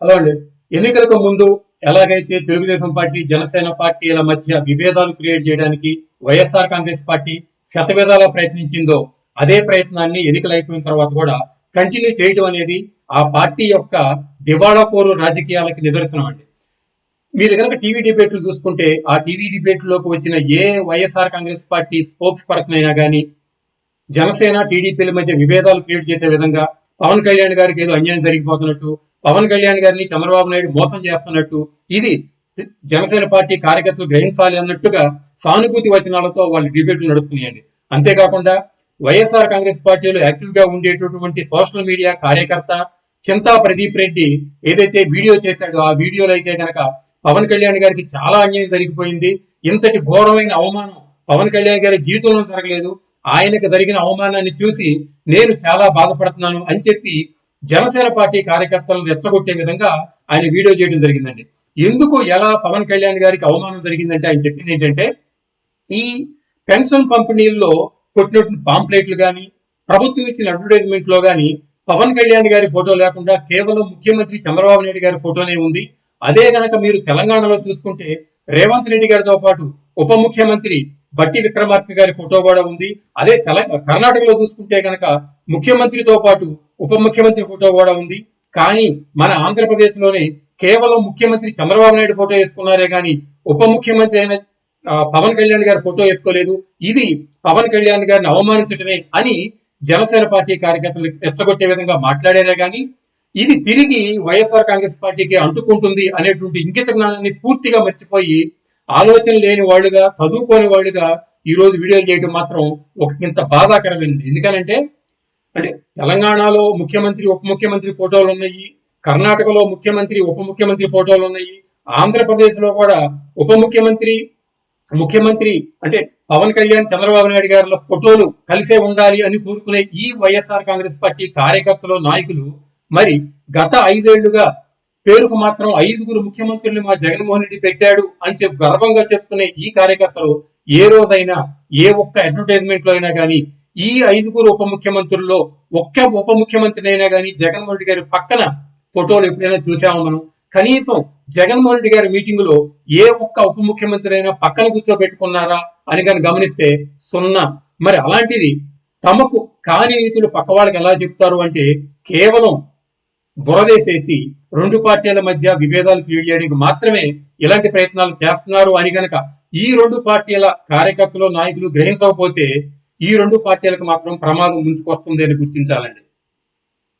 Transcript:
Hello అండి. ఎన్నికలకు ముందు ఎలాగైతే తెలుగుదేశం పార్టీ, జనసేన పార్టీల మధ్య విభేదాలు క్రియేట్ చేయడానికి వైఎస్ఆర్ కాంగ్రెస్ పార్టీ శతవిధాలా ప్రయత్నించిందో, అదే ప్రయత్నాన్ని ఎన్నికలు అయిపోయిన తర్వాత కూడా కంటిన్యూ చేయడం అనేది ఆ పార్టీ యొక్క దివాళాకోరు రాజకీయాలకి నిదర్శనం అండి. మీరు కనుక టీవీ డిబేట్లు చూసుకుంటే, ఆ టీవీ డిబేట్లోకి వచ్చిన ఏ YSR Congress party spokesperson అయినా కానీ జనసేన టీడీపీల మధ్య విభేదాలు క్రియేట్ చేసే విధంగా పవన్ కళ్యాణ్ గారికి ఏదో అన్యాయం జరిగిపోతున్నట్టు, పవన్ కళ్యాణ్ గారిని చంద్రబాబు నాయుడు మోసం చేస్తున్నట్టు, ఇది జనసేన పార్టీ కార్యకర్తలు గ్రహించాలి అన్నట్టుగా సానుభూతి వచనాలతో వాళ్ళ డిబేట్లు నడుస్తున్నాయండి. అంతేకాకుండా వైఎస్ఆర్ కాంగ్రెస్ పార్టీలో యాక్టివ్ గా ఉండేటటువంటి సోషల్ మీడియా కార్యకర్త చింతా ప్రదీప్ రెడ్డి ఏదైతే వీడియో చేశాడో, ఆ వీడియోలో అయితే కనుక పవన్ కళ్యాణ్ గారికి చాలా అన్యాయం జరిగిపోయింది, ఇంతటి ఘోరమైన అవమానం పవన్ కళ్యాణ్ గారి జీవితంలో జరగలేదు, ఆయనకు జరిగిన అవమానాన్ని చూసి నేను చాలా బాధపడుతున్నాను అని చెప్పి జనసేన పార్టీ కార్యకర్తలను రెచ్చగొట్టే విధంగా ఆయన వీడియో చేయడం జరిగిందండి. ఎందుకు ఎలా పవన్ కళ్యాణ్ గారికి అవమానం జరిగిందంటే ఆయన చెప్పింది ఏంటంటే, ఈ పెన్షన్ పంపిణీల్లో కొట్టినటువంటి పాంప్లెట్లు కానీ, ప్రభుత్వం ఇచ్చిన అడ్వర్టైజ్మెంట్ లో కానీ పవన్ కళ్యాణ్ గారి ఫోటో లేకుండా కేవలం ముఖ్యమంత్రి చంద్రబాబు నాయుడు గారి ఫోటోనే ఉంది. అదే గనక మీరు తెలంగాణలో చూసుకుంటే రేవంత్ రెడ్డి గారితో పాటు ఉప ముఖ్యమంత్రి బట్టి విక్రమార్క గారి ఫోటో కూడా ఉంది. అదే కర్ణాటకలో చూసుకుంటే కనుక ముఖ్యమంత్రితో పాటు ఉప ముఖ్యమంత్రి ఫోటో కూడా ఉంది. కానీ మన ఆంధ్రప్రదేశ్ లోనే కేవలం ముఖ్యమంత్రి చంద్రబాబు నాయుడు ఫోటో వేసుకున్నారే కానీ ఉప ముఖ్యమంత్రి అయిన పవన్ కళ్యాణ్ గారి ఫోటో వేసుకోలేదు. ఇది పవన్ కళ్యాణ్ గారిని అవమానించడమే అని జనసేన పార్టీ కార్యకర్తలు రెచ్చగొట్టే విధంగా మాట్లాడారే కానీ ఇది తిరిగి వైఎస్ఆర్ కాంగ్రెస్ పార్టీకి అంటుకుంటుంది అనేటువంటి ఇంగిత జ్ఞానాన్ని పూర్తిగా మర్చిపోయి ఆలోచన లేని వాళ్ళుగా, చదువుకోని వాళ్ళుగా ఈ రోజు వీడియోలు చేయడం మాత్రం ఒక ఇంత బాధాకరమైనది. ఎందుకనంటే తెలంగాణలో ముఖ్యమంత్రి ఉప ముఖ్యమంత్రి ఫోటోలు ఉన్నాయి, కర్ణాటకలో ముఖ్యమంత్రి ఉప ముఖ్యమంత్రి ఫోటోలు ఉన్నాయి, ఆంధ్రప్రదేశ్ లో కూడా ఉప ముఖ్యమంత్రి ముఖ్యమంత్రి అంటే పవన్ కళ్యాణ్ చంద్రబాబు నాయుడు గారి ఫోటోలు కలిసే ఉండాలి అని కోరుకునే ఈ వైఎస్ఆర్ కాంగ్రెస్ పార్టీ కార్యకర్తలు, నాయకులు మరి గత 5 ఏళ్లుగా పేరుకు మాత్రం 5గురు ముఖ్యమంత్రుల్ని మా జగన్మోహన్ రెడ్డి పెట్టాడు అని చెప్పి గర్వంగా చెప్పుకునే ఈ కార్యకర్తలు ఏ రోజైనా ఏ ఒక్క అడ్వర్టైజ్మెంట్ లో అయినా కానీ ఈ 5గురు ఉప ముఖ్యమంత్రుల్లో ఒక్క ఉప ముఖ్యమంత్రి అయినా కానీ జగన్మోహన్ రెడ్డి గారి పక్కన ఫోటోలు ఎప్పుడైనా చూసామో మనం? కనీసం జగన్మోహన్ రెడ్డి గారి మీటింగ్ లో ఏ ఒక్క ఉప ముఖ్యమంత్రి అయినా పక్కన కూర్చోబెట్టుకున్నారా అని కానీ గమనిస్తే సున్నా. మరి అలాంటిది తమకు కాని నీతులు పక్క వాళ్ళకి ఎలా చెప్తారు అంటే కేవలం బురదేసేసి రెండు పార్టీల మధ్య విభేదాలు క్రియేట్ చేయడానికి మాత్రమే ఇలాంటి ప్రయత్నాలు చేస్తున్నారు అని గనక ఈ రెండు పార్టీల కార్యకర్తలు, నాయకులు గ్రహించకపోతే ఈ రెండు పార్టీలకు మాత్రం ప్రమాదం ముంచుకొస్తుంది అని గుర్తించాలండి.